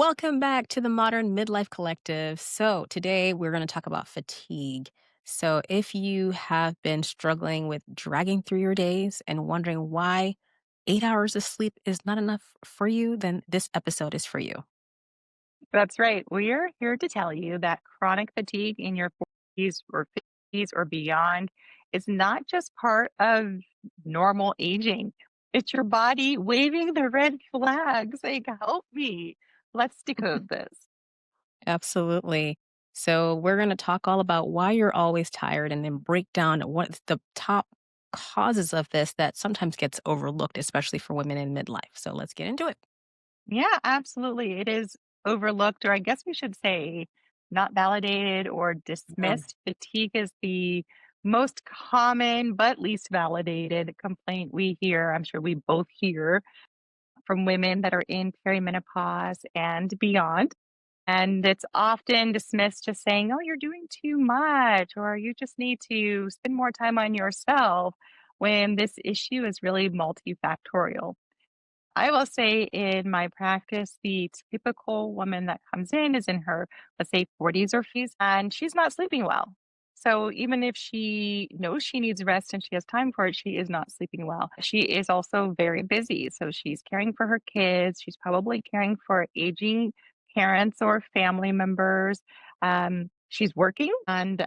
Welcome back to the Modern Midlife Collective. So, today we're going to talk about fatigue. So, if you have been struggling with dragging through your days and wondering why 8 hours of sleep is not enough for you, then this episode is for you. That's right. We are here to tell you that chronic fatigue in your 40s or 50s or beyond is not just part of normal aging. It's your body waving the red flag saying, help me. Let's decode this. Absolutely. So, we're going to talk all about why you're always tired and then break down what the top causes of this that sometimes gets overlooked, especially for women in midlife. So, let's get into it. Yeah, absolutely. It is overlooked, or I guess we should say not validated or Mm. dismissed. Fatigue is the most common but least validated complaint we hear. I'm sure we both hear from women that are in perimenopause and beyond. And it's often dismissed just saying, oh, you're doing too much, or you just need to spend more time on yourself, when this issue is really multifactorial. I will say in my practice, the typical woman that comes in is in her, let's say, 40s or 50s, and she's not sleeping well. So even if she knows she needs rest and she has time for it, she is not sleeping well. She is also very busy. So she's caring for her kids. She's probably caring for aging parents or family members. She's working and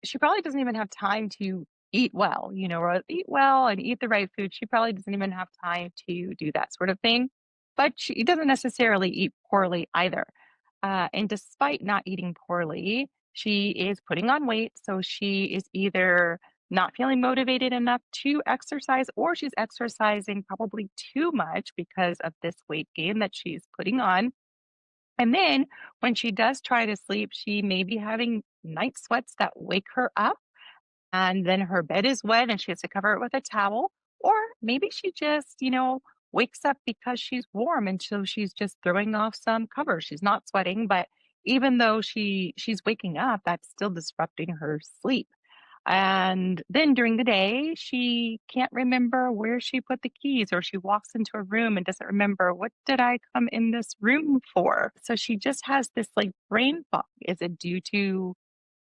she probably doesn't even have time to eat well, or eat well and eat the right food. She probably doesn't even have time to do that sort of thing. But she doesn't necessarily eat poorly either. And despite not eating poorly, she is putting on weight. So she is either not feeling motivated enough to exercise, or she's exercising probably too much because of this weight gain that she's putting on. And then when she does try to sleep, she may be having night sweats that wake her up, and then her bed is wet and she has to cover it with a towel. Or maybe she just, wakes up because she's warm and so she's just throwing off some covers. She's not sweating, but even though she's waking up, that's still disrupting her sleep. And then during the day, she can't remember where she put the keys, or she walks into a room and doesn't remember, what did I come in this room for? So she just has this like brain fog. Is it due to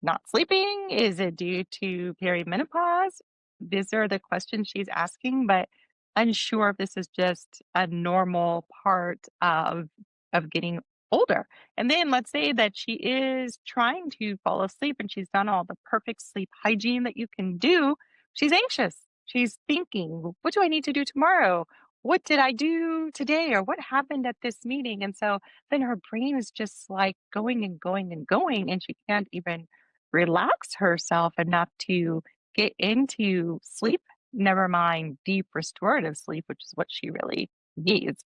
not sleeping? Is it due to perimenopause? These are the questions she's asking, but unsure if this is just a normal part of getting older. And then let's say that she is trying to fall asleep and she's done all the perfect sleep hygiene that you can do. She's anxious. She's thinking, what do I need to do tomorrow? What did I do today? Or what happened at this meeting? And so then her brain is just like going and going and going, and she can't even relax herself enough to get into sleep, never mind deep restorative sleep, which is what she really needs.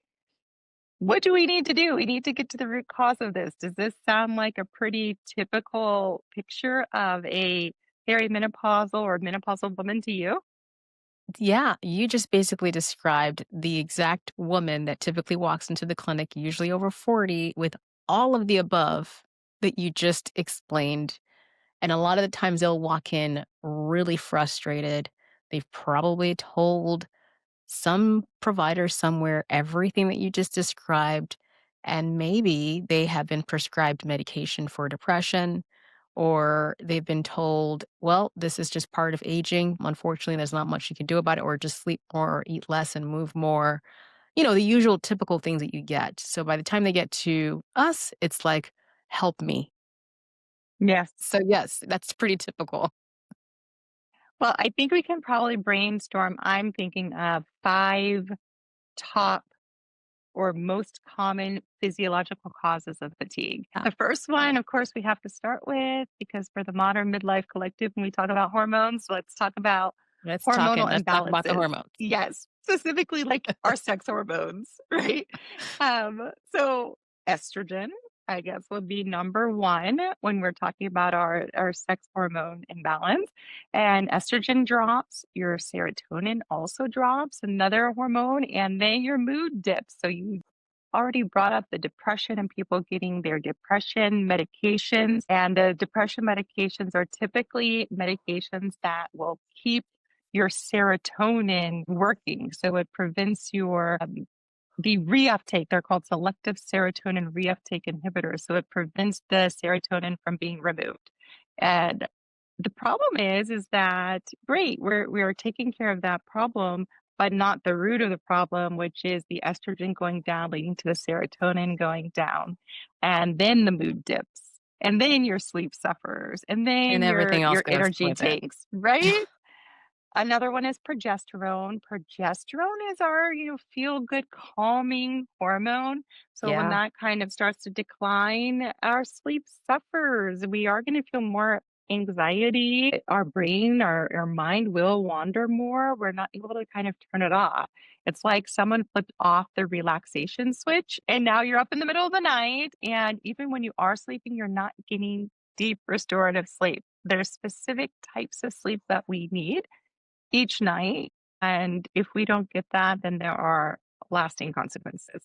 What do we need to do? We need to get to the root cause of this. Does this sound like a pretty typical picture of a perimenopausal or menopausal woman to you? Yeah, you just basically described the exact woman that typically walks into the clinic, usually over 40, with all of the above that you just explained. And a lot of the times they'll walk in really frustrated. They've probably told some provider somewhere everything that you just described, and maybe they have been prescribed medication for depression, or they've been told, well, this is just part of aging. Unfortunately, there's not much you can do about it, or just sleep more, or eat less, and move more. The usual typical things that you get. So by the time they get to us, it's like, help me. Yes. So, yes, that's pretty typical. Well, I think we can probably brainstorm. I'm thinking of five top or most common physiological causes of fatigue. Yeah. The first one, of course, we have to start with, because for the Modern Midlife Collective, when we talk about hormones, let's talk about hormonal Let's talk about the imbalances. hormones. Yes, specifically like our sex hormones, right? So estrogen, I guess, would be number one when we're talking about our sex hormone imbalance. And estrogen drops, your serotonin also drops, another hormone, and then your mood dips. So you already brought up the depression and people getting their depression medications. And the depression medications are typically medications that will keep your serotonin working. So it prevents your the reuptake. They're called selective serotonin reuptake inhibitors. So it prevents the serotonin from being removed. And the problem is that great, we're taking care of that problem, but not the root of the problem, which is the estrogen going down, leading to the serotonin going down. And then the mood dips. And then your sleep suffers. And And then everything else your goes energy with it. tanks, right? Another one is progesterone. Progesterone is our, feel good, calming hormone. So when Yeah. that kind of starts to decline, our sleep suffers. We are going to feel more anxiety. Our brain, our mind will wander more. We're not able to kind of turn it off. It's like someone flipped off the relaxation switch and now you're up in the middle of the night. And even when you are sleeping, you're not getting deep restorative sleep. There's specific types of sleep that we need each night, and if we don't get that, then there are lasting consequences.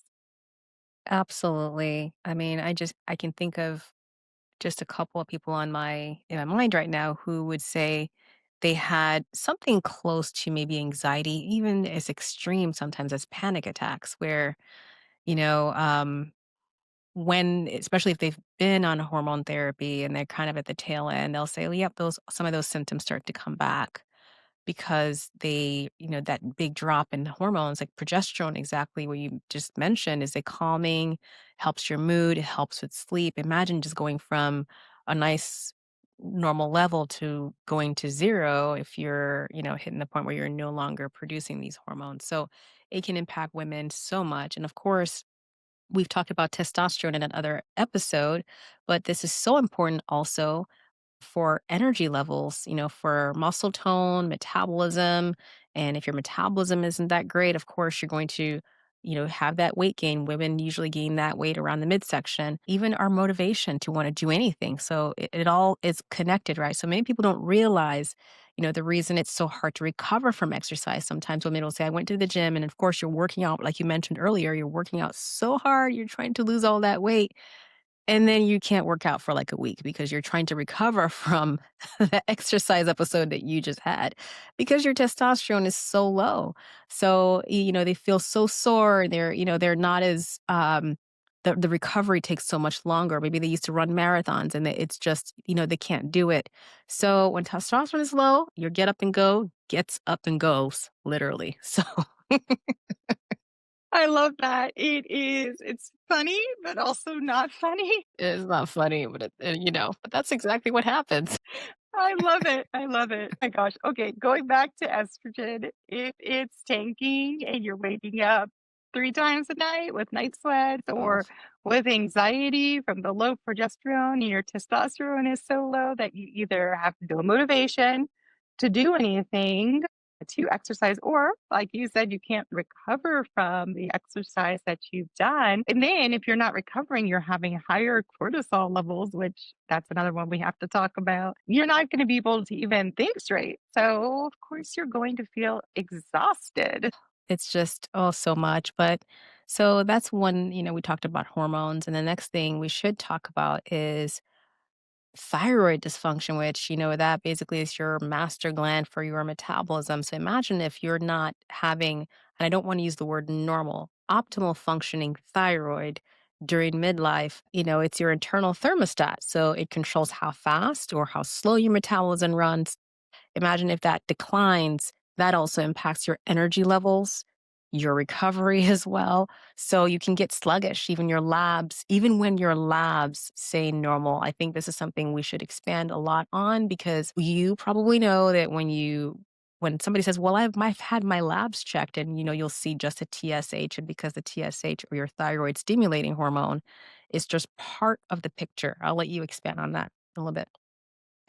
Absolutely. I mean, I can think of just a couple of people in my mind right now who would say they had something close to maybe anxiety, even as extreme sometimes as panic attacks, where, you know, when especially if they've been on hormone therapy and they're kind of at the tail end, they'll say, well, yep, those some of those symptoms start to come back because that big drop in hormones like progesterone, exactly what you just mentioned, is a calming, helps your mood, it helps with sleep. Imagine just going from a nice normal level to going to zero if you're, hitting the point where you're no longer producing these hormones. So it can impact women so much. And of course, we've talked about testosterone in another episode, but this is so important also for energy levels, for muscle tone, metabolism. And if your metabolism isn't that great, of course, you're going to, have that weight gain. Women usually gain that weight around the midsection, even our motivation to want to do anything. So it all is connected, right? So many people don't realize, the reason it's so hard to recover from exercise. Sometimes women will say, I went to the gym. And of course, you're working out, like you mentioned earlier, you're working out so hard, you're trying to lose all that weight and then you can't work out for like a week because you're trying to recover from the exercise episode that you just had because your testosterone is so low. So, they feel so sore. They're not as, the recovery takes so much longer. Maybe they used to run marathons and it's just, they can't do it. So when testosterone is low, your get up and go gets up and goes, literally. So I love that. It's funny, but also not funny. it's not funny, but but that's exactly what happens. I love it. I love it. My gosh. Okay, going back to estrogen, if it's tanking and you're waking up 3 times a night with night sweats or with anxiety from the low progesterone and your testosterone is so low that you either have no motivation to do anything, to exercise, or like you said, you can't recover from the exercise that you've done. And then if you're not recovering, you're having higher cortisol levels, which that's another one we have to talk about. You're not going to be able to even think straight. So, of course, you're going to feel exhausted. It's just, oh, so much. But so that's one, we talked about hormones. And the next thing we should talk about is thyroid dysfunction, which, that basically is your master gland for your metabolism. So imagine if you're not having, and I don't want to use the word normal, optimal functioning thyroid during midlife, it's your internal thermostat. So it controls how fast or how slow your metabolism runs. Imagine if that declines, that also impacts your energy levels, your recovery as well. So you can get sluggish, even when your labs say normal. I think this is something we should expand a lot on because you probably know that when somebody says, well, I've had my labs checked and you'll see just a TSH and because the TSH or your thyroid stimulating hormone is just part of the picture. I'll let you expand on that a little bit.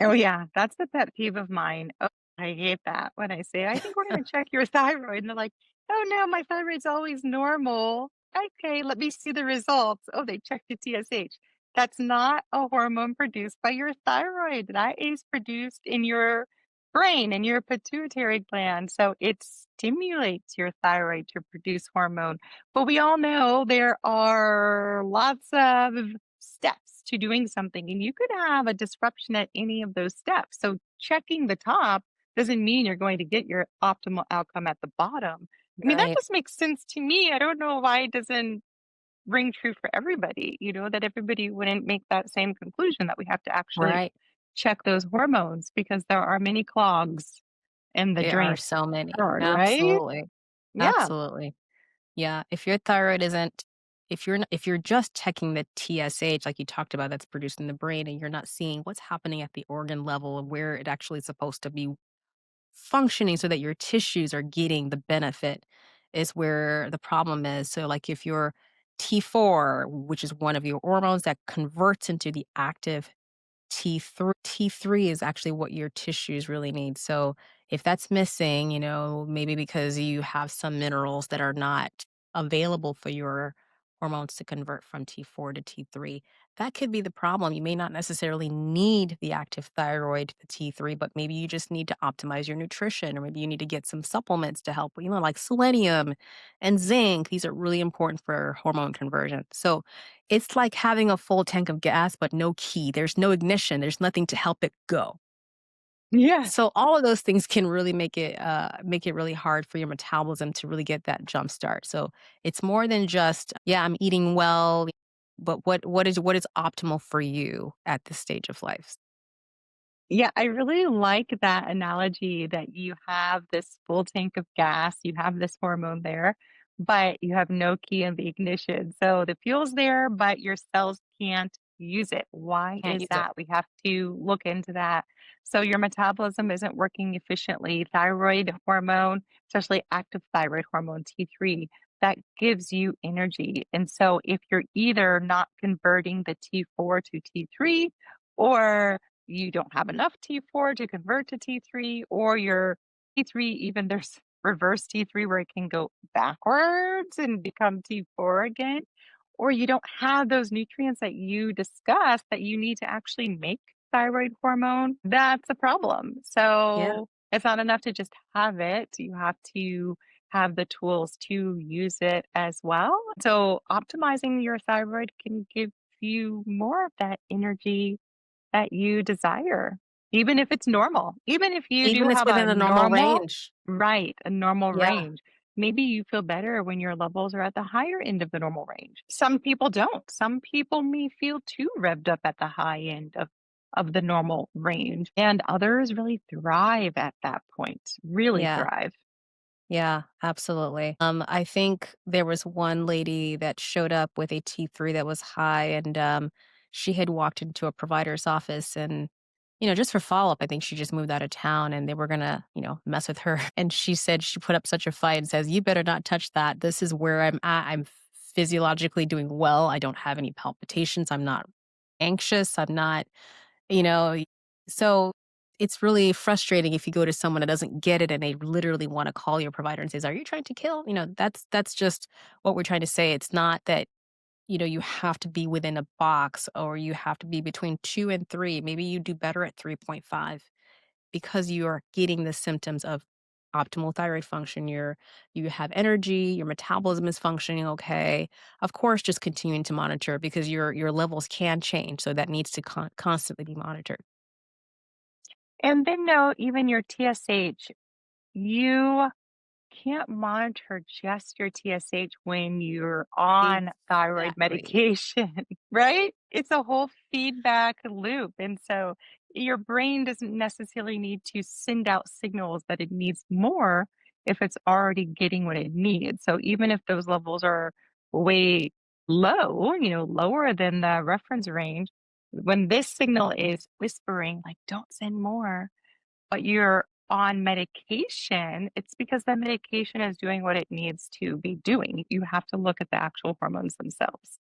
Oh, yeah, that's a pet peeve of mine. Oh, I hate that when I say, "I think we're gonna check your thyroid," and they're like, "Oh, no, my thyroid's always normal." "Okay, let me see the results." "Oh, they checked your TSH." That's not a hormone produced by your thyroid. That is produced in your brain and your pituitary gland, so it stimulates your thyroid to produce hormone. But we all know there are lots of steps to doing something, and you could have a disruption at any of those steps. So, checking the top doesn't mean you're going to get your optimal outcome at the bottom. I mean, that Right. just makes sense to me. I don't know why it doesn't ring true for everybody, that everybody wouldn't make that same conclusion that we have to actually Right. check those hormones because there are many clogs in the There are drain, so many. right? Absolutely. Yeah. Absolutely. Yeah, if your thyroid isn't if you're just checking the TSH like you talked about that's produced in the brain and you're not seeing what's happening at the organ level and where it actually is supposed to be functioning so that your tissues are getting the benefit is where the problem is. So like if your T4, which is one of your hormones that converts into the active T3 is actually what your tissues really need. So if that's missing, maybe because you have some minerals that are not available for your hormones to convert from T4 to T3, that could be the problem. You may not necessarily need the active thyroid, the T3, but maybe you just need to optimize your nutrition, or maybe you need to get some supplements to help, like selenium and zinc. These are really important for hormone conversion. So it's like having a full tank of gas, but no key. There's no ignition. There's nothing to help it go. Yeah. So all of those things can really make it really hard for your metabolism to really get that jump start. So it's more than just, yeah, I'm eating well, but what is optimal for you at this stage of life? Yeah, I really like that analogy that you have this full tank of gas, you have this hormone there, but you have no key in the ignition. So the fuel's there, but your cells can't use it. Why Can't is use it. that? We have to look into that. So your metabolism isn't working efficiently. Thyroid hormone, especially active thyroid hormone T3, that gives you energy. And so if you're either not converting the T4 to T3 or you don't have enough T4 to convert to T3, or your T3, even there's reverse T3 where it can go backwards and become T4 again, or you don't have those nutrients that you discussed that you need to actually make thyroid hormone, that's a problem. Yeah. So it's not enough to just have it. You have to have the tools to use it as well. So optimizing your thyroid can give you more of that energy that you desire, even if it's normal. Even if you do Even it's have a within a normal normal range. right, a normal Yeah. range. Maybe you feel better when your levels are at the higher end of the normal range. Some people don't. Some people may feel too revved up at the high end of the normal range, and others really thrive at that point, really Yeah. thrive. Yeah, absolutely. I think there was one lady that showed up with a T3 that was high, and she had walked into a provider's office, and just for follow up, I think she just moved out of town, and they were gonna, mess with her. And she said she put up such a fight and says, "You better not touch that. This is where I'm at. I'm physiologically doing well. I don't have any palpitations. I'm not anxious. I'm not." You know, so it's really frustrating if you go to someone that doesn't get it and they literally wanna call your provider and says, "Are you trying to kill?" That's just what we're trying to say. It's not that, you have to be within a box or you have to be between 2 and 3. Maybe you do better at 3.5 because you are getting the symptoms of optimal thyroid function. You have energy, your metabolism is functioning okay. Of course, just continuing to monitor because your levels can change, so that needs to constantly be monitored. And then no, even your TSH, you can't monitor just your TSH when you're on thyroid Exactly. medication, right? It's a whole feedback loop. And so your brain doesn't necessarily need to send out signals that it needs more if it's already getting what it needs. So even if those levels are way low, lower than the reference range, when this signal is whispering, like, don't send more, but you're on medication, it's because the medication is doing what it needs to be doing. You have to look at the actual hormones themselves.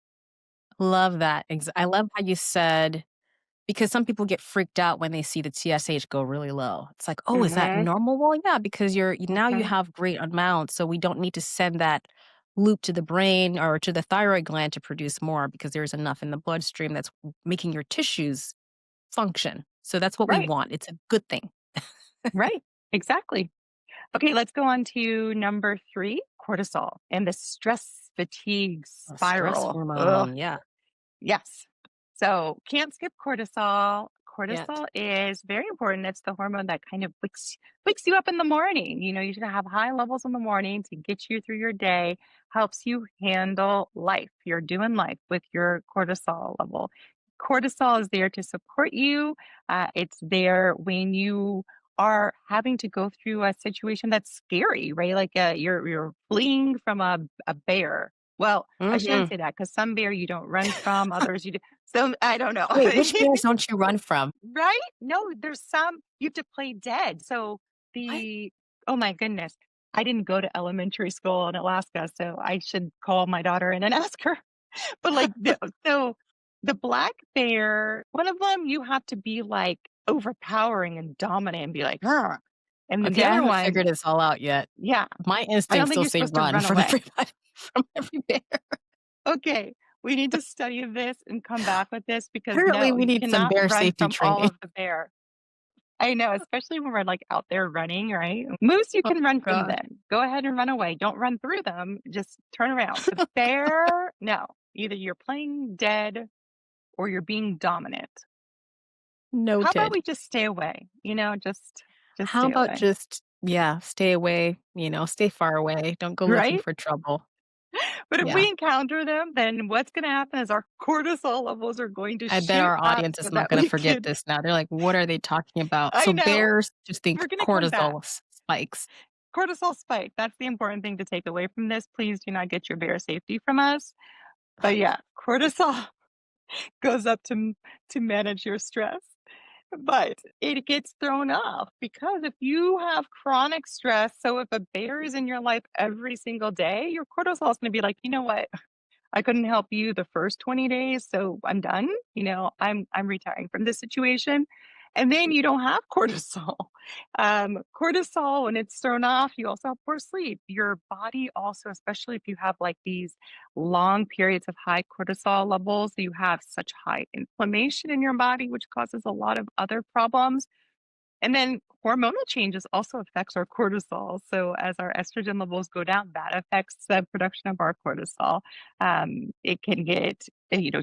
Love that. I love how you said because some people get freaked out when they see the TSH go really low. It's like, "Oh, is that Mhm, normal?" Well, yeah, because now you mhm. have great amounts, so we don't need to send that loop to the brain or to the thyroid gland to produce more because there's enough in the bloodstream that's making your tissues function. So that's what we Right, want. It's a good thing. right, exactly. Okay, let's go on to number 3, cortisol and the stress fatigue A stress spiral. Ugh. hormone, yeah. Yes. So can't skip cortisol. Yet. cortisol is very important. It's the hormone that kind of wakes you up in the morning. You should have high levels in the morning to get you through your day, helps you handle life. You're doing life with your cortisol level. Cortisol is there to support you. It's there when you are having to go through a situation that's scary, right? Like you're fleeing from a bear. Well, I shouldn't Mhm. say that because some bear you don't run from, others you do. So I don't know. Wait, which bears don't you run from? Right? No, there's some you have to play dead. So What? the oh my goodness. I didn't go to elementary school in Alaska, so I should call my daughter in and ask her. But like the black bear, one of them you have to be like overpowering and dominant and be like, "Arr!" And then Okay, the I other haven't one, figured this all out yet. yeah, My I don't instincts think still you're say supposed to run run from away. everybody, from every bear. Okay, we need to study this and come back with this because Apparently, no, we you need some cannot bear run safety from all training. of the bear. I know, especially when we're, like, out there running, right? Moose, you Oh can run from god. them. Go ahead and run away. Don't run through them, just turn around. The bear, no. Either you're playing dead or you're being dominant. How about Noted. we just stay away? Just How stay about away, just yeah, stay away, stay far away, don't go looking right? for trouble. But if Yeah. we encounter them, then what's gonna happen is our cortisol levels are going to I bet shoot our up audience so is not that gonna we forget can this now. They're like, "What are they talking about?" I So know. bears just think We're gonna come back. cortisol spikes. Cortisol spike, that's the important thing to take away from this. Please do not get your bear safety from us. But yeah, cortisol goes up to manage your stress, but it gets thrown off because if you have chronic stress, so if a bear is in your life every single day, your cortisol is going to be like, you know what? I couldn't help you the first 20 days, so I'm done. I'm retiring from this situation. And then you don't have cortisol. Cortisol, when it's thrown off, you also have poor sleep. Your body also, especially if you have like these long periods of high cortisol levels, you have such high inflammation in your body, which causes a lot of other problems. And then hormonal changes also affects our cortisol. So as our estrogen levels go down, that affects the production of our cortisol. It can get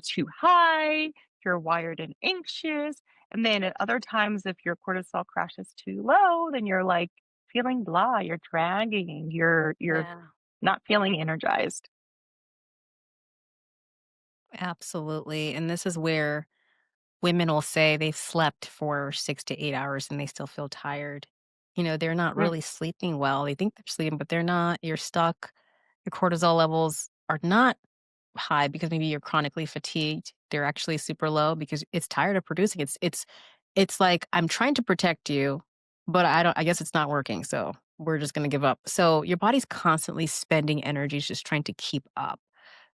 too high. You're wired and anxious, and then at other times, if your cortisol crashes too low, then you're like feeling blah. You're dragging. You're Yeah. not feeling energized. Absolutely, and this is where women will say they've slept for 6 to 8 hours and they still feel tired. They're not Mm, really sleeping well. They think they're sleeping, but they're not. You're stuck. Your cortisol levels are not high because maybe you're chronically fatigued. They're actually super low because it's tired of producing. It's like I'm trying to protect you, but I guess it's not working. So we're just gonna give up. So your body's constantly spending energy just trying to keep up.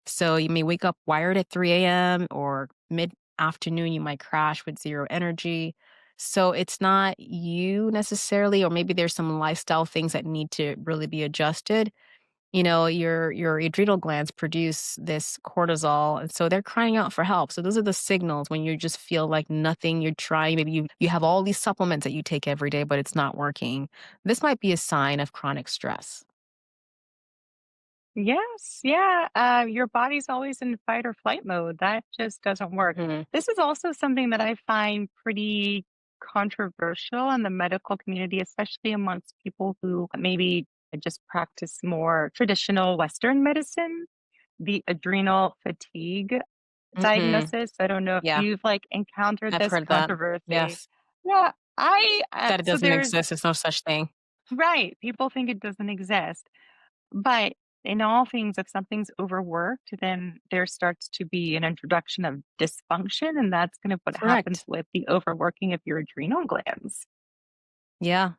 So you may wake up wired at 3 a.m. or mid afternoon, you might crash with zero energy. So it's not you necessarily, or maybe there's some lifestyle things that need to really be adjusted. Your adrenal glands produce this cortisol, and so they're crying out for help. So those are the signals when you just feel like nothing you're trying. Maybe you have all these supplements that you take every day, but it's not working. This might be a sign of chronic stress. yes, yeah. Your body's always in fight or flight mode. That just doesn't work. Mhm. This is also something that I find pretty controversial in the medical community, especially amongst people who maybe just practice more traditional Western medicine, the adrenal fatigue Mhm. diagnosis. I don't know if Yeah, you've like encountered I've this heard that. controversy. Yes, Yeah, I that it so doesn't there's exist. There's no such thing. right. People think it doesn't exist. But in all things, if something's overworked, then there starts to be an introduction of dysfunction, and that's kind of what happens Correct. with the overworking of your adrenal glands. Yeah,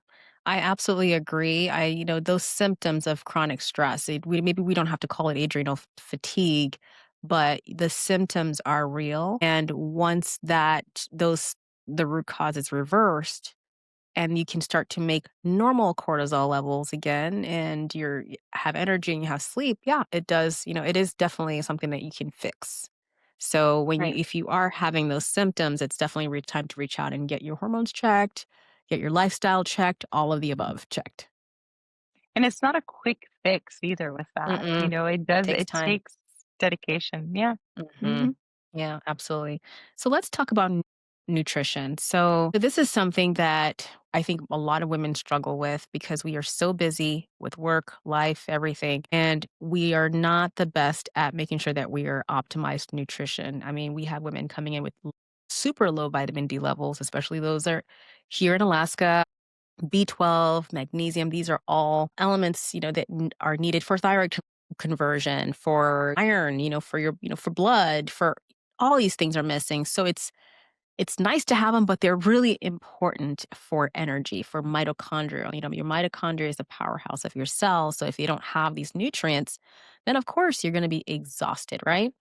I absolutely agree. Those symptoms of chronic stress, maybe we don't have to call it adrenal fatigue, but the symptoms are real. And once the root cause is reversed, and you can start to make normal cortisol levels again, and have energy and you have sleep, yeah, it does. It is definitely something that you can fix. So Right. if you are having those symptoms, it's definitely time to reach out and get your hormones checked, get your lifestyle checked, all of the above checked. And it's not a quick fix either with that. Mm-mm. Takes It time. takes dedication. Yeah. Hmm. Hmm. Yeah, absolutely. So let's talk about nutrition. So this is something that I think a lot of women struggle with because we are so busy with work, life, everything, and we are not the best at making sure that we are optimized nutrition. I mean, we have women coming in with super low vitamin D levels, especially those that are here in Alaska. B12, magnesium, these are all elements, that are needed for thyroid conversion, for iron, for your, for blood, for all these things are missing. So it's nice to have them, but they're really important for energy, for mitochondria. Your mitochondria is the powerhouse of your cells. So if you don't have these nutrients, then of course you're going to be exhausted, right?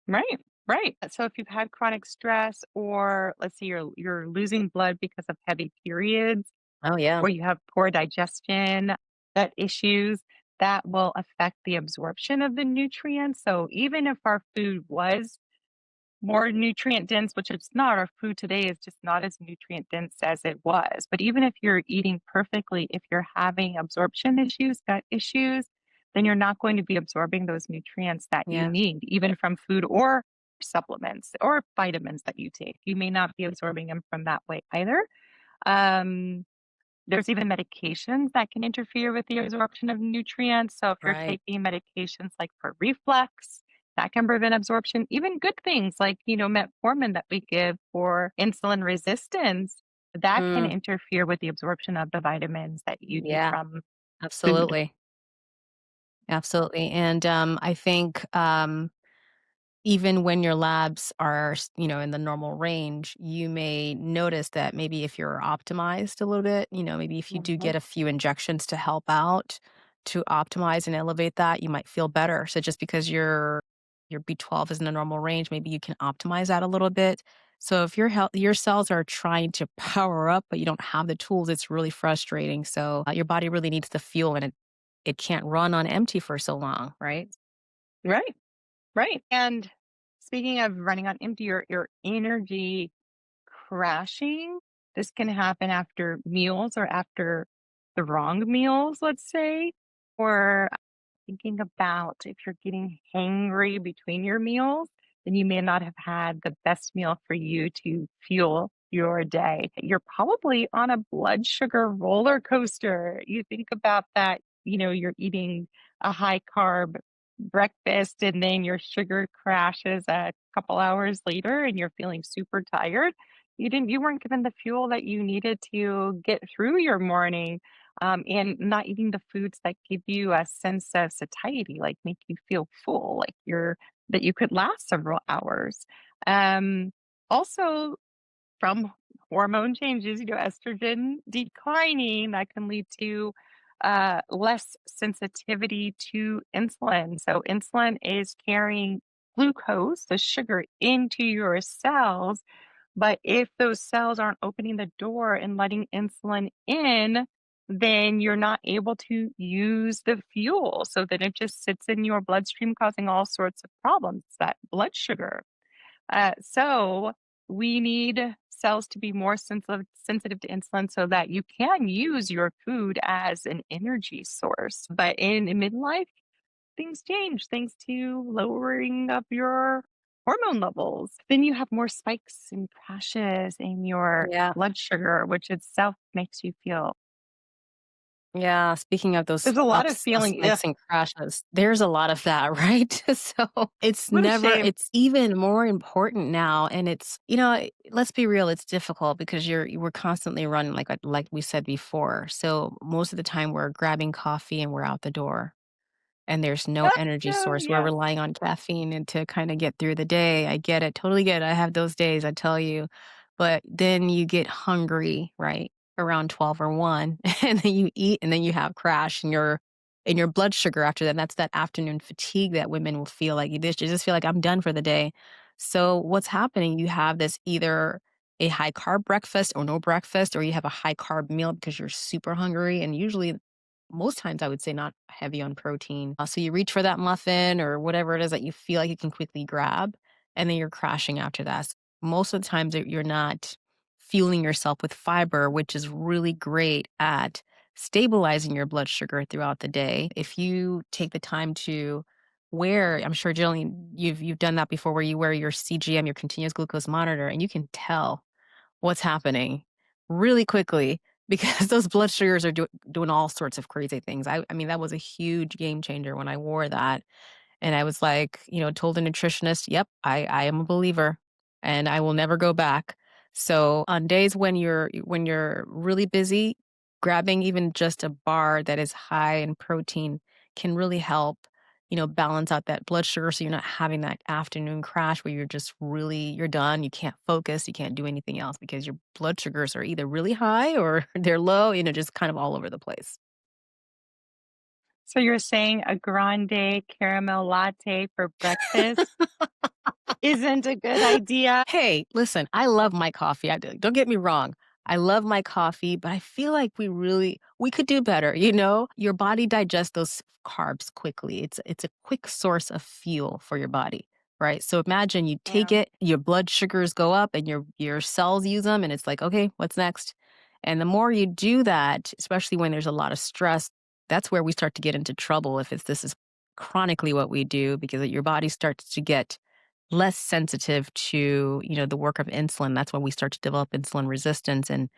Right, right. So if you've had chronic stress, or let's say you're losing blood because of heavy periods, Oh, yeah. or you have poor digestion, gut issues, that will affect the absorption of the nutrients. So even if our food was more nutrient dense, which it's not, our food today is just not as nutrient dense as it was. But even if you're eating perfectly, if you're having absorption issues, gut issues, then you're not going to be absorbing those nutrients that you Yeah. need, even from food or supplements or vitamins that you take. You may not be absorbing them from that way either. Um, there's even medications that can interfere with the absorption of nutrients. So if you're Right. taking medications like for reflux, that can prevent absorption. Even good things like, metformin that we give for insulin resistance, that can Mm, interfere with the absorption of the vitamins that you need yeah, from food. absolutely. Absolutely. And I think even when your labs are, in the normal range, you may notice that maybe if you're optimized a little bit, maybe if you do Mhm. get a few injections to help out to optimize and elevate that, you might feel better. So just because your B12 is in the normal range, maybe you can optimize that a little bit. So if your cells are trying to power up, but you don't have the tools, it's really frustrating. So your body really needs the fuel, and it can't run on empty for so long, right? Right, right. And speaking of running on empty, your energy crashing, this can happen after meals or after the wrong meals, let's say, or thinking about if you're getting hangry between your meals, then you may not have had the best meal for you to fuel your day. You're probably on a blood sugar roller coaster. You think about that, you're eating a high carb breakfast and then your sugar crashes a couple hours later and you're feeling super tired. You weren't given the fuel that you needed to get through your morning, and not eating the foods that give you a sense of satiety, like make you feel full, like that you could last several hours. Um, Also, from hormone changes, estrogen declining, that can lead to less sensitivity to insulin. So, insulin is carrying glucose, the sugar, into your cells, but if those cells aren't opening the door and letting insulin in, then you're not able to use the fuel. So then it just sits in your bloodstream, causing all sorts of problems, that blood sugar. So we need cells to be more sensitive to insulin so that you can use your food as an energy source. But in midlife, things change thanks to lowering of your hormone levels. Then you have more spikes and crashes in your Yeah. blood sugar, which itself makes you feel Yeah, speaking of those there's a lot of feeling, yeah, spikes and crashes, there's a lot of that, right? So, what a shame. it's even more important now, and it's let's be real, it's difficult because we're constantly running like we said before. So, most of the time we're grabbing coffee and we're out the door, and there's no energy Yeah, source. We're yeah. relying on caffeine and to kinda get through the day. I get it, totally get it. I have those days, I tell you. But then you get hungry, right, around 12 or 1, and then you eat, and then you have crash in your blood sugar after that. That's that afternoon fatigue that women will feel like you just feel like, "I'm done for the day." So what's happening, you have this either a high carb breakfast or no breakfast, or you have a high carb meal because you're super hungry, and usually most times I would say not heavy on protein. So you reach for that muffin or whatever it is that you feel like you can quickly grab, and then you're crashing after that. Most of the times you're not fueling yourself with fiber, which is really great at stabilizing your blood sugar throughout the day. If you take the time to I'm sure Jillian, you've done that before where you wear your CGM, your continuous glucose monitor, and you can tell. what's happening really quickly because those blood sugars are doing all sorts of crazy things. I mean, that was a huge game changer when I wore that. And I was like, told the nutritionist, yep, I am a believer and I will never go back. So on days when you're really busy, grabbing even just a bar that is high in protein can really help, balance out that blood sugar so you're not having that afternoon crash where you're done, you can't focus, you can't do anything else because your blood sugars are either really high or they're low, just kind of all over the place. So you're saying a grande caramel latte for breakfast isn't a good idea? Hey, listen, I love my coffee. Don't get me wrong. I love my coffee, but I feel like we could do better, you know? Your body digests those carbs quickly. It's a quick source of fuel for your body, right? So imagine you take Yeah. it, your blood sugars go up and your cells use them and it's like, "Okay, what's next?" And the more you do that, especially when there's a lot of stress, that's where we start to get into trouble if this is chronically what we do because your body starts to get less sensitive to, the work of insulin. That's when we start to develop insulin resistance and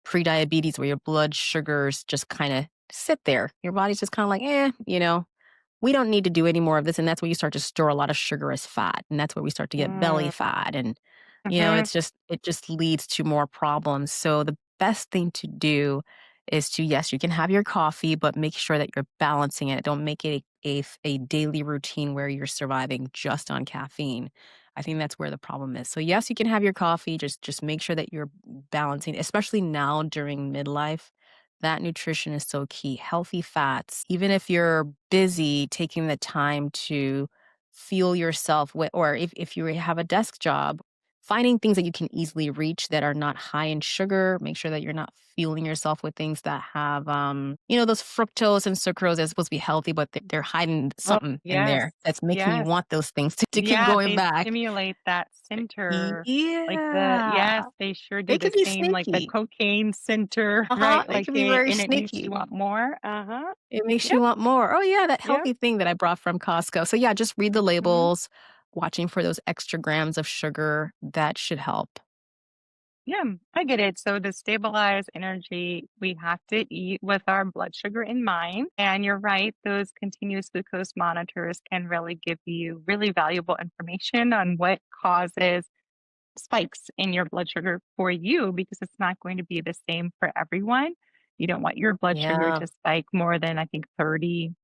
pre-diabetes, where your blood sugars just kind of sit there. Your body's just kind of like, we don't need to do any more of this. And that's where you start to store a lot of sugar as fat. And that's where we start to get belly Mm, fat. And, mhm. it just leads to more problems. So the best thing to do is to, yes, you can have your coffee, but make sure that you're balancing it. Don't make it a daily routine where you're surviving just on caffeine. I think that's where the problem is. So yes, you can have your coffee. Just make sure that you're balancing, especially now during midlife. That nutrition is so key. Healthy fats, even if you're busy, taking the time to fuel yourself with, or if you have a desk job, finding things that you can easily reach that are not high in sugar. Make sure that you're not fueling yourself with things that have, those fructose and sucrose are supposed to be healthy, but they're hiding Oh, something in yes. there that's making you Yes. want those things to keep Yeah, going they back. stimulate that center, like Yeah. they sure do They the can be same, like the sneaky. cocaine center, Uh-huh. right? They Like, can be very and it makes you sneaky. want more. Uh-huh. It makes Yep, you want more. Oh, yeah, that yep. healthy thing that I brought from Costco. So, yeah, just read the Mhm. labels, watching for those extra grams of sugar. That should help. Yeah, I get it. So to stabilize energy, we have to eat with our blood sugar in mind. And you're right, those continuous glucose monitors can really give you really valuable information on what causes spikes in your blood sugar for you because it's not going to be the same for everyone. You don't want your blood sugar Yeah, to spike more than I think 30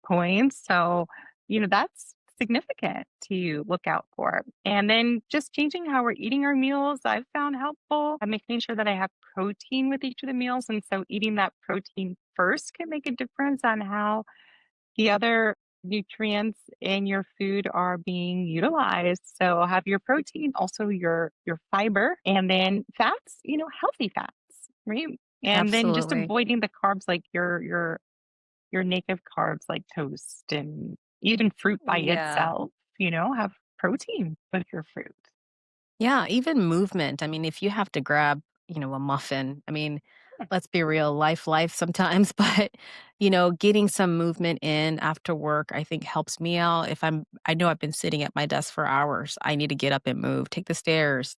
points. So, that's significant to look out for. And then just changing how we're eating our meals, I've found helpful. I'm making sure that I have protein with each of the meals. And so eating that protein first can make a difference on how the other nutrients in your food are being utilized. So have your protein, also your fiber, and then fats, healthy fats, right? And then just absolutely. avoiding the carbs like your native carbs like toast and even fruit by Yeah. itself, have protein with your fruit. Yeah, even movement. I mean, if you have to grab, a muffin, I mean, let's be real, life sometimes, but, getting some movement in after work, I think helps me out. I know I've been sitting at my desk for hours. I need to get up and move, take the stairs,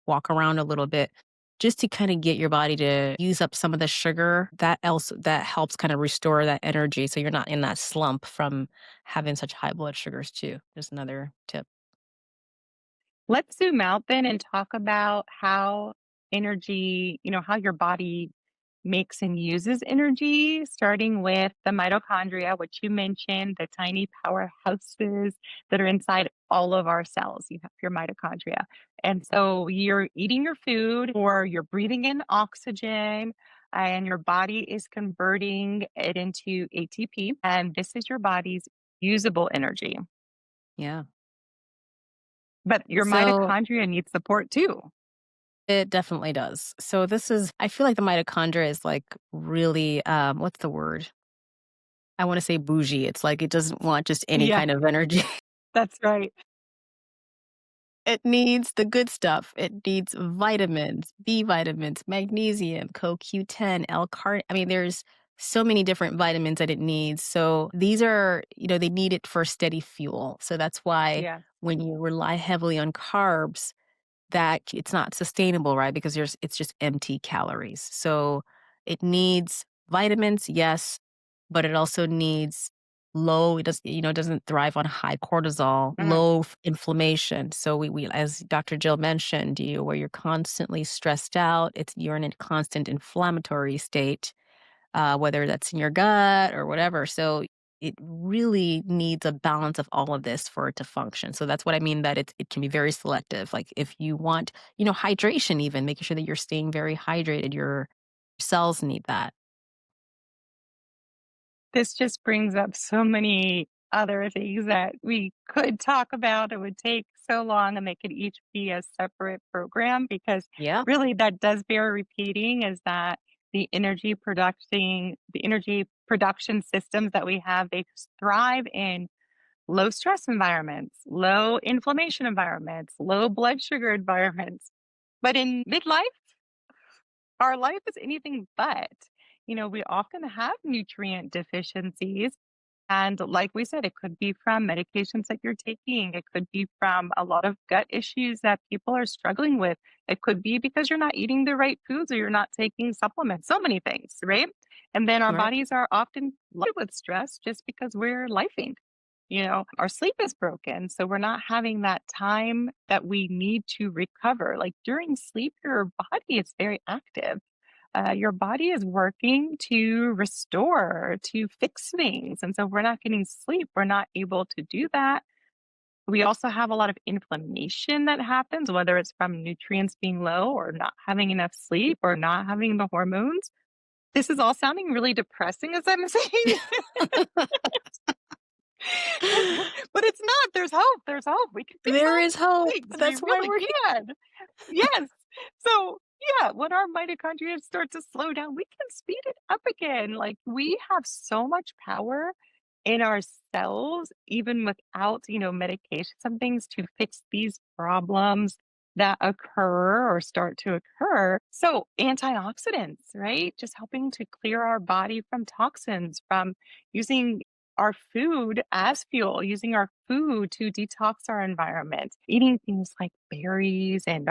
walk around a little bit just to kind of get your body to use up some of the sugar that helps kind of restore that energy so you're not in that slump from having such high blood sugars too. Just another tip. Let's zoom out then and talk about how energy, how your body makes and uses energy, starting with the mitochondria, which you mentioned, the tiny powerhouses that are inside all of our cells. You have your mitochondria. And so you're eating your food or you're breathing in oxygen and your body is converting it into ATP. And this is your body's usable energy. Yeah. But your So mitochondria need support too. it definitely does. So I feel like the mitochondria is like really, what's the word? I want to say bougie. It's like it doesn't want just any Yeah, kind of energy. that's right. It needs the good stuff. It needs vitamins, B vitamins, magnesium, CoQ10, L-cart. I mean, there's so many different vitamins that it needs. So these are, they need it for steady fuel. So that's why Yeah. when you rely heavily on carbs, that it's not sustainable, right? Because it's just empty calories. So it needs vitamins, yes, but it also needs it does, doesn't thrive on high cortisol, Mm. low inflammation. So we, as Dr. Jill mentioned, where you're constantly stressed out, you're in a constant inflammatory state, whether that's in your gut or whatever. So it really needs a balance of all of this for it to function. So that's what I mean that it can be very selective. Like if you want, hydration, even making sure that you're staying very hydrated, your cells need that. This just brings up so many other things that we could talk about. It would take so long and they could each be a separate program because Yeah. really that does bear repeating is that the energy production systems that we have, they thrive in low stress environments, low inflammation environments, low blood sugar environments. But in midlife, our life is anything but. We often have nutrient deficiencies. And like we said, it could be from medications that you're taking. It could be from a lot of gut issues that people are struggling with. It could be because you're not eating the right foods or you're not taking supplements. So many things, right? And then our Right. bodies are often loaded with stress just because we're lifing. Our sleep is broken. So we're not having that time that we need to recover. Like during sleep, your body is very active. Your body is working to restore, to fix things. And so, if we're not getting sleep, we're not able to do that. We also have a lot of inflammation that happens, whether it's from nutrients being low or not having enough sleep or not having the hormones. This is all sounding really depressing as I'm saying, but it's not. There's hope. There's hope. We can fix There all is hope. these things. We That's why really we're here. can. Yes. So, yeah, when our mitochondria start to slow down, we can speed it up again. Like we have so much power in our cells, even without, medication, some things to fix these problems that occur or start to occur. So, antioxidants, right? Just helping to clear our body from toxins, from using our food as fuel, using our food to detox our environment, eating things like berries and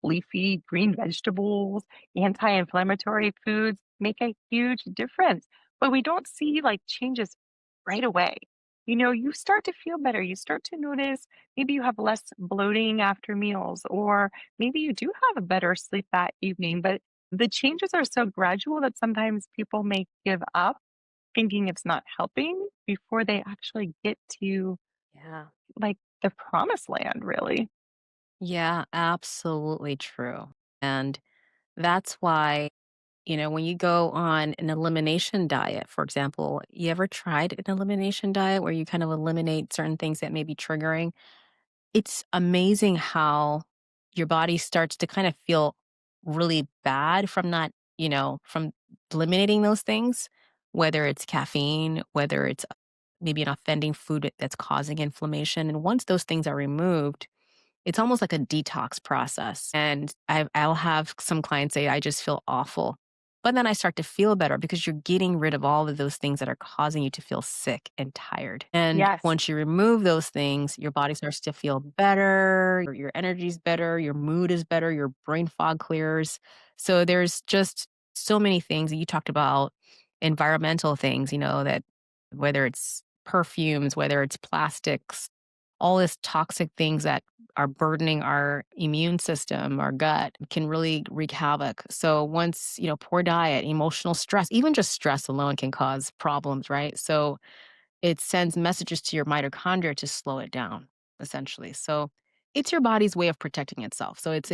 leafy green vegetables, anti-inflammatory foods make a huge difference. But we don't see like changes right away. You start to feel better. You start to notice maybe you have less bloating after meals, or maybe you do have a better sleep that evening. But the changes are so gradual that sometimes people may give up thinking it's not helping before they actually get to Yeah. like the promised land, really. Yeah, absolutely true. And that's why, when you go on an elimination diet, for example, you ever tried an elimination diet where you kind of eliminate certain things that may be triggering? It's amazing how your body starts to kind of feel really bad from not, from eliminating those things, whether it's caffeine, whether it's maybe an offending food that's causing inflammation. And once those things are removed, it's almost like a detox process, and I'll have some clients say, "I just feel awful." But then I start to feel better because you're getting rid of all of those things that are causing you to feel sick and tired. And Yes. once you remove those things, your body starts to feel better, your energy's better, your mood is better, your brain fog clears. So there's just so many things that you talked about, environmental things, that whether it's perfumes, whether it's plastics, all this toxic things that are burdening our immune system, our gut, can really wreak havoc. So once, poor diet, emotional stress, even just stress alone can cause problems, right? So it sends messages to your mitochondria to slow it down, essentially. So it's your body's way of protecting itself. So it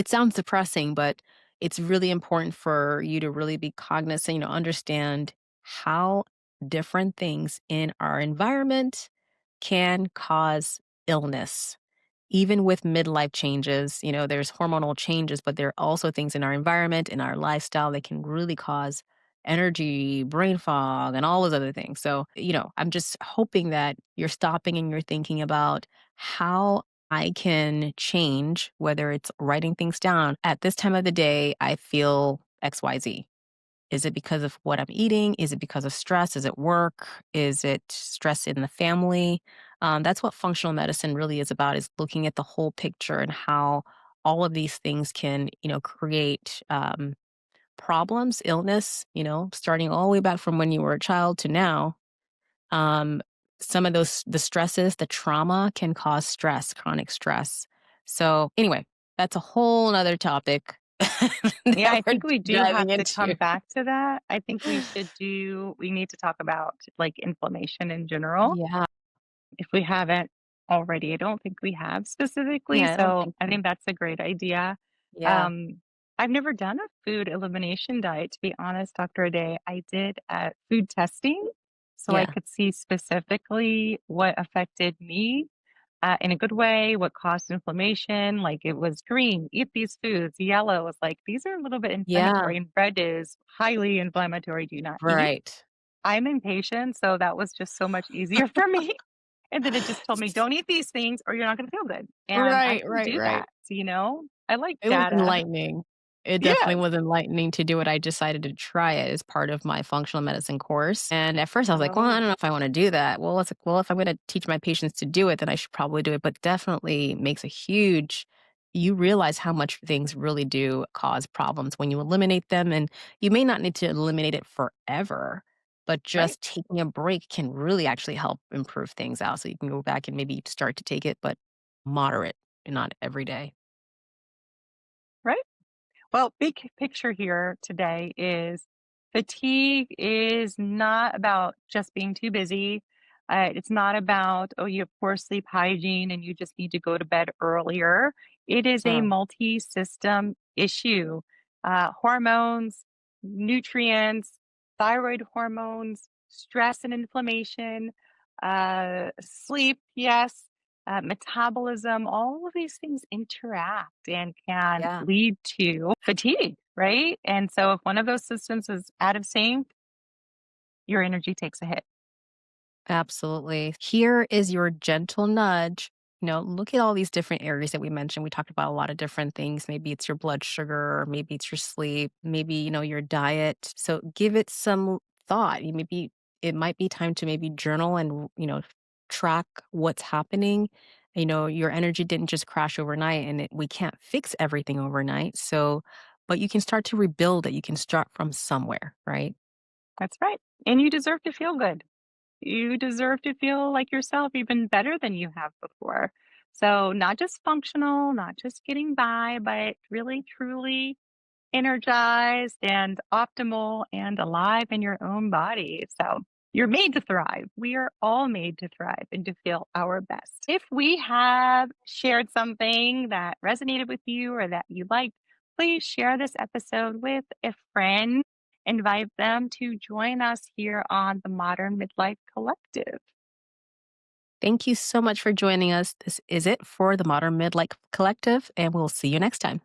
sounds depressing, but it's really important for you to really be cognizant, understand how different things in our environment can cause illness. Even with midlife changes, there's hormonal changes, but there are also things in our environment, in our lifestyle that can really cause energy, brain fog, and all those other things. So, I'm just hoping that you're stopping and you're thinking about how I can change, whether it's writing things down. At this time of the day, I feel XYZ. Is it because of what I'm eating? Is it because of stress? Is it work? Is it stress in the family? That's what functional medicine really is about, is looking at the whole picture and how all of these things can, create problems, illness, starting all the way back from when you were a child to now. Um, some of the stresses, the trauma can cause stress, chronic stress. So anyway, that's a whole nother topic Yeah, that I we're think we do have diving to into. come back to that. I think we need to talk about like inflammation in general Yeah. if we haven't already. I don't think we have specifically, Yeah, I don't so think I so. think that's a great idea. Yeah. Um, I've never done a food elimination diet, to be honest, Dr. Ade. I did food testing so I Yeah. could see specifically what affected me in a good way, what caused inflammation. Like it was green, eat these foods. Yellow was like, these are a little bit Yeah. inflammatory, and red is highly inflammatory, do not eat. Right. I'm impatient, so that was just so much easier for me. And then it just told me, don't eat these things or you're not going to feel good. And I Right, can right, do right. that. I like It was data. enlightening. It definitely Yes. was enlightening to do it. I decided to try it as part of my functional medicine course, and at first I was like, "Well, I Oh, don't know if I wanna do that." Well, it's like, well, if I'm gonna teach my patients to do it, then I should probably do it, but definitely makes a huge you realize how much things really do cause problems when you eliminate them, and you may not need to eliminate it forever, but right. just taking a break can really actually help improve things out, so you can go back and maybe start to take it, but moderate and not every day. Right. Well, big picture here today is fatigue is not about just being too busy. It's not about, oh, you have poor sleep hygiene and you just need to go to bed earlier. It is a Mm, multi system issue. Hormones, nutrients, thyroid hormones, stress and inflammation, sleep, yes, metabolism, all of these things interact and can yeah. lead to fatigue, right? And so if one of those systems is out of sync, your energy takes a hit. Absolutely. Here is your gentle nudge. Look at all these different areas that we mentioned. We talked about a lot of different things. Maybe it's your blood sugar, or maybe it's your sleep, maybe, your diet. So give it some thought. Maybe it might be time to maybe journal and, track what's happening. Your energy didn't just crash overnight and we can't fix everything overnight. So, but you can start to rebuild it. You can start from somewhere, right? That's right. And you deserve to feel good. You deserve to feel like yourself even better than you have before. So, not just functional, not just getting by, but really, truly energized and optimal and alive in your own body. So you're made to thrive. We are all made to thrive and to feel our best. If we have shared something that resonated with you or that you liked, please share this episode with a friend. Invite them to join us here on the Modern Midlife Collective. Thank you so much for joining us. This is it for the Modern Midlife Collective, and we'll see you next time.